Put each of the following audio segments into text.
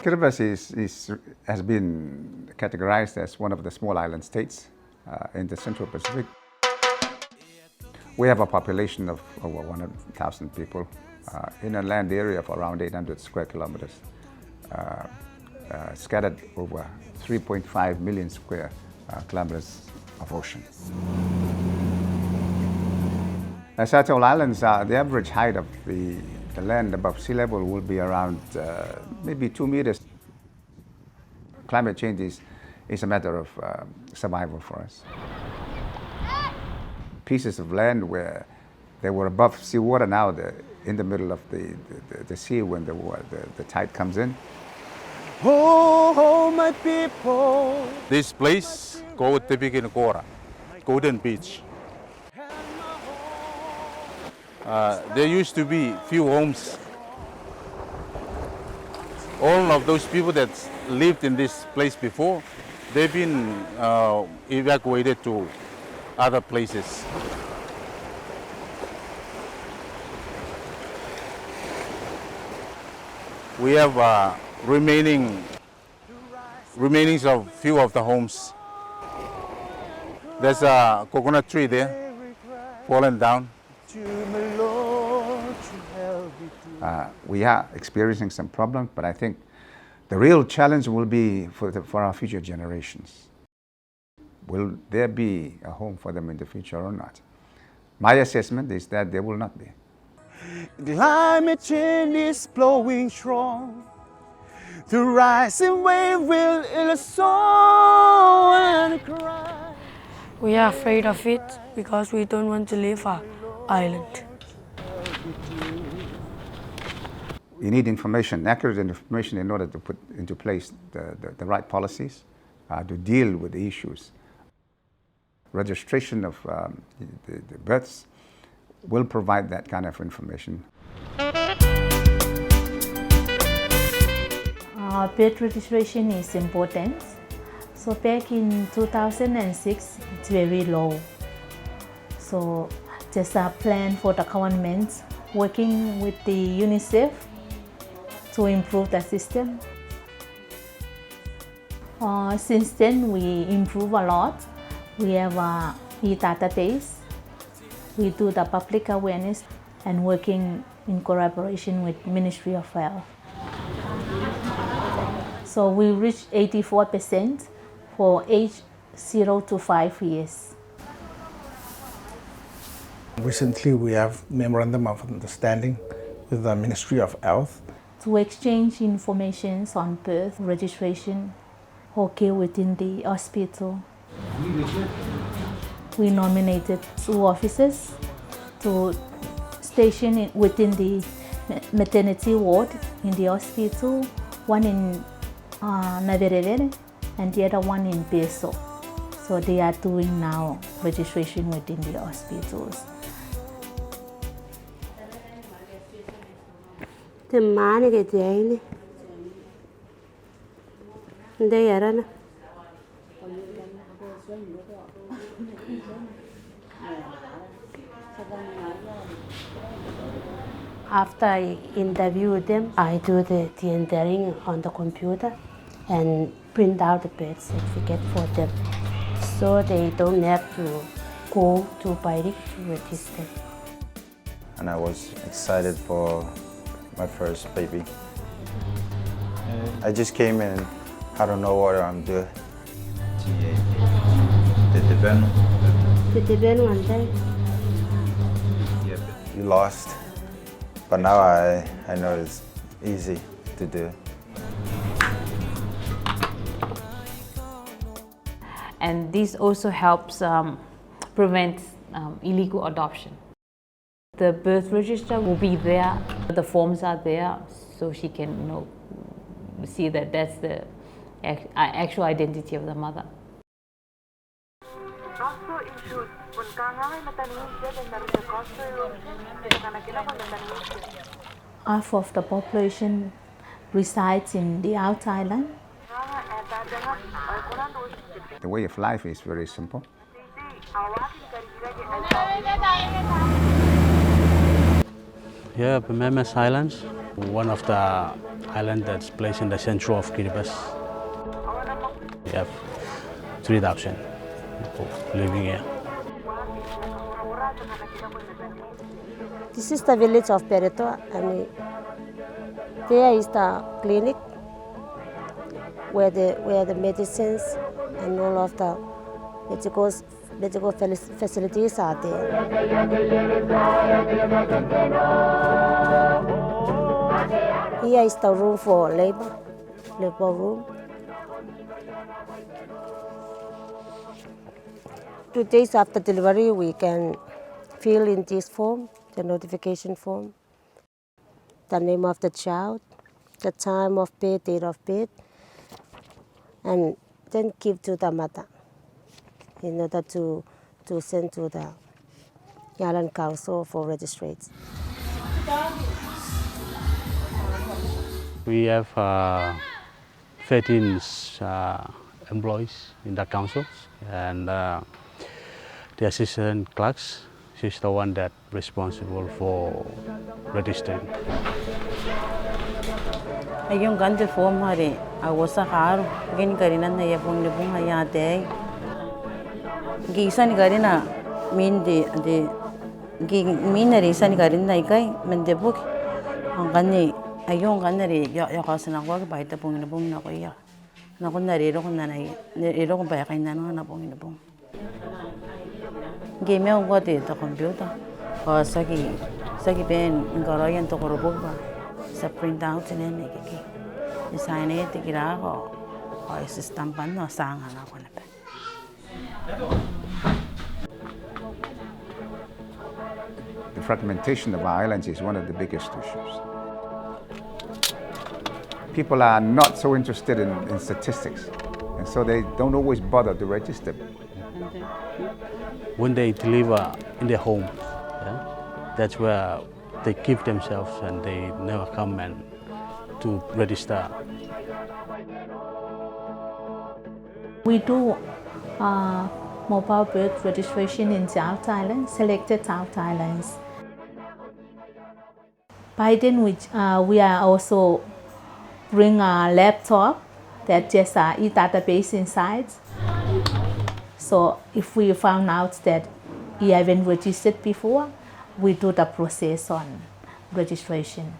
Kiribati has been categorized as one of the small island states in the Central Pacific. We have a population of over 100,000 people in a land area of around 800 square kilometers, scattered over 3.5 million square kilometers of ocean. As Atoll Islands, the average height of the land above sea level will be around maybe 2 meters. Climate change is a matter of survival for us. Pieces of land where they were above seawater, now they're in the middle of the sea when the tide comes in. Oh, my people. This place called Tepikina, Golden Beach. There used to be few homes. All of those people that lived in this place before, they've been evacuated to other places. We have remainings of few of the homes. There's a coconut tree there, fallen down. We are experiencing some problems, but I think the real challenge will be for our future generations. Will there be a home for them in the future or not? My assessment is that there will not be. Climate change is blowing strong. The rising wave will in a song and cry. We are afraid of it because we don't want to leave our island. You need information, accurate information, in order to put into place the right policies to deal with the issues. Registration of the births will provide that kind of information. Birth registration is important. So back in 2006, it's very low. So there's a plan for the government working with the UNICEF to improve the system. Since then, we improve a lot. We have a e-database. We do the public awareness and working in collaboration with Ministry of Health. So we reached 84% for age 0 to 5 years. Recently, we have memorandum of understanding with the Ministry of Health to exchange information on birth registration within the hospital. We nominated 2 officers to station within the maternity ward in the hospital, one in Naverevere and the other one in Peso. So they are doing now registration within the hospitals. The man get there. They are. After I interview them, I do the entering on the computer and print out the birth certificate for them, so they don't have to go to Bairik to register. And I was excited for my first baby. I just came in, I don't know what I'm doing. You lost, but now I know it's easy to do. And this also helps prevent illegal adoption. The birth register will be there, the forms are there, so she can see that that's the actual identity of the mother. Also includes Half of the population resides in the Out Island. The way of life is very simple. Here, Governments Islands, one of the islands that's placed in the center of Kiribati. We have 3,000 people living here. This is the village of Pereto, and there is the clinic where the medicines and all of the medical facilities are there. Here is the room for labor room. 2 days after delivery, we can fill in this form, the notification form, the name of the child, the time of birth, date of birth, and then give to the mother in order to send to the Island Council for registration. We have 13 employees in the councils, and the assistant clerks, she's the one that responsible for registering. Ayong ganda form hari, ako sa karo, gini karinan na yapong libong hayate. Gisa ni karina, min na risa ni karina ikay, mendebuk. Ang kani, ayong kanari, yakasan ako, bahita pong inabong na ko iya. Naku nariro ko na nariro ko ba kay nano na pong inabong. Game yung ko dito computer. O sagi ben ngoroyan to korobog ba. Sa print out na kiki. Design ito kira ko. O istampan no sanga na ko na pa. The fragmentation of our islands is one of the biggest issues. People are not so interested in statistics, and so they don't always bother to register. When they deliver in their home, that's where they keep themselves and they never come and to register. We do mobile birth registration in South Island, selected South Islands. By then, we are also bring a laptop that just e-database inside. So if we found out that you haven't registered before, we do the process on registration.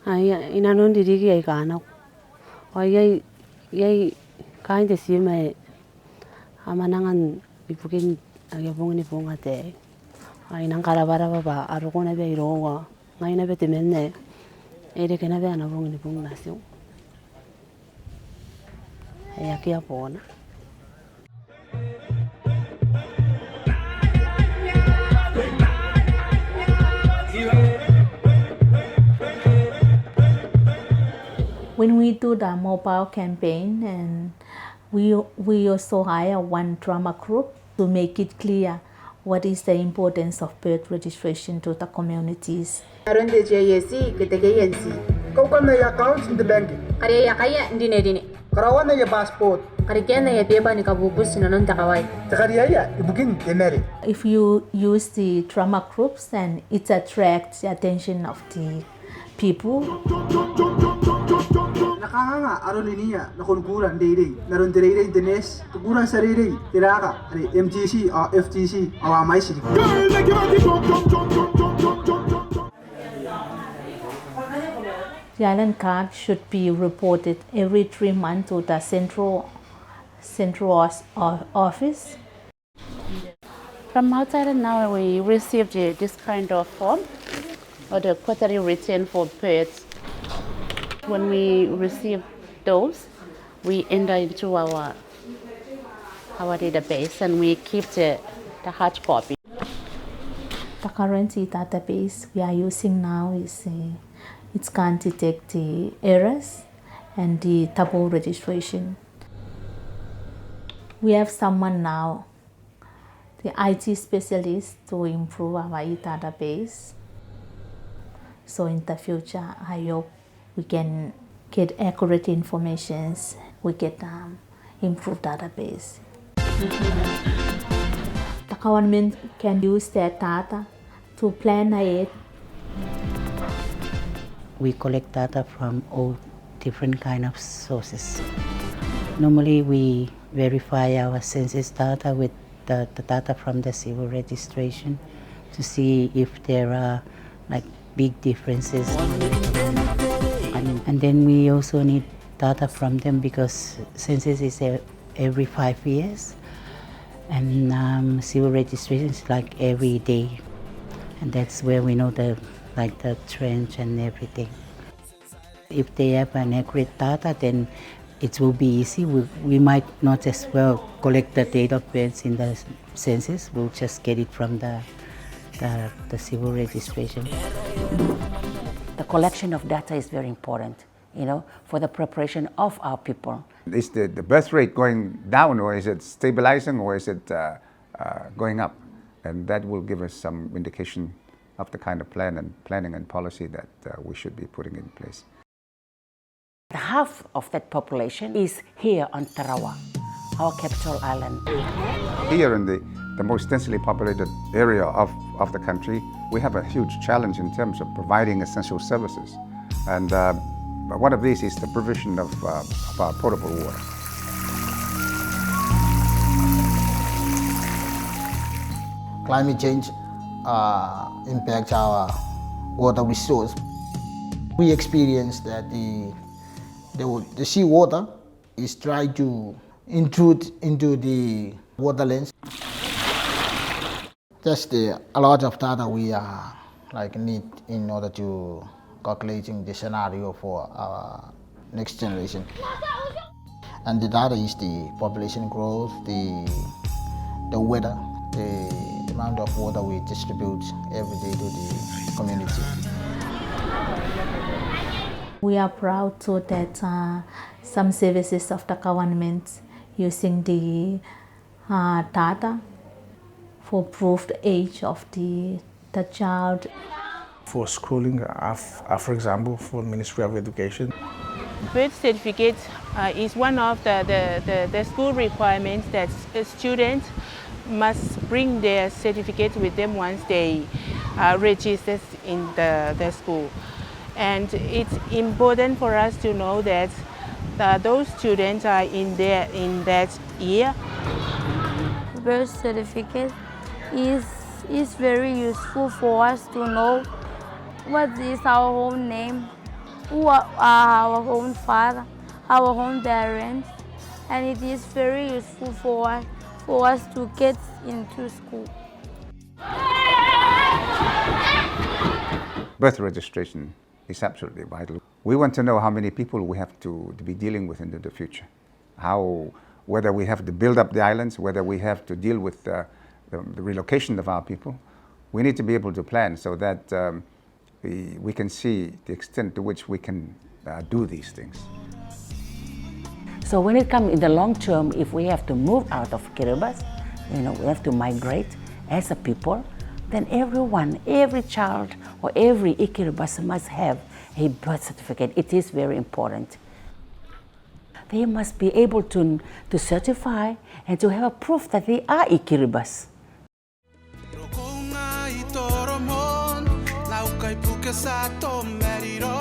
Inanon dirigi ay kana. Ay kain de si may amanangan ipukin ayabong ni pungate. Ay nang karabara ba aro ko na be irongo. Ngay na be temenne. Ere que nada na bong ni bong nasyo. Ay aquí apona. When we do the mobile campaign, and we also hire one drama group to make it clear what is the importance of birth registration to the communities. Aronde JSC ketegeyensi. Kau kan na accounts in the bank. Kaya kaya dine. Karawan na passport. Karikian na paper ni kabubus nanon takawai. Takariya ibukin emeri. If you use the drama groups, then it attracts the attention of the people. Nakanga aroliniya nakulkuran dede. Naron dede dines. Tukuran sarere. Tiraka MGC or FTC or MIC. The island card should be reported every 3 months to the central office. From outside now we received this kind of form, or the quarterly return for births. When we receive those, we enter into our database and we keep the hard copy. The current database we are using now is it can detect the errors and the double registration. We have someone now the IT specialists to improve our database. So in the future, I hope we can get accurate information, we get improved database. The government can use that data to plan ahead. We collect data from all different kind of sources. Normally we verify our census data with the data from the civil registration to see if there are like big differences. And then we also need data from them because census is every 5 years and civil registration is like every day. And that's where we know the trends and everything. If they have an accurate data, then it will be easy. We might not as well collect the date of births in the census. We'll just get it from the civil registration. The collection of data is very important, for the preparation of our people. Is the birth rate going down, or is it stabilizing, or is it going up? And that will give us some indication of the kind of planning and policy that we should be putting in place. Half of that population is here on Tarawa, our capital island. Here in the most densely populated area of the country, we have a huge challenge in terms of providing essential services. And one of these is the provision of our potable water. Climate change impacts our water resource. We experience that the seawater is trying to intrude into the waterlands. That's a lot of data we need in order to calculating the scenario for our next generation. And the data is the population growth, the weather, the amount of water we distribute every day to the community. We are proud too that some services of the government using the data for proved age of the child. For schooling, for example, for Ministry of Education. Birth certificate is one of the school requirements that students must bring their certificate with them once they register in the school. And it's important for us to know that those students are in that year. Birth certificate is very useful for us to know what is our own name, who are our own father, our own parents, and it is very useful for us to get into school. Birth registration is absolutely vital. We want to know how many people we have to be dealing with in the future. Whether we have to build up the islands, whether we have to deal with the relocation of our people. We need to be able to plan so that we can see the extent to which we can do these things. So when it comes in the long term, if we have to move out of Kiribati, we have to migrate as a people, then every child or every Kiribati must have a birth certificate. It is very important. They must be able to certify and to have a proof that they are Kiribati. Kai puke sa to meriro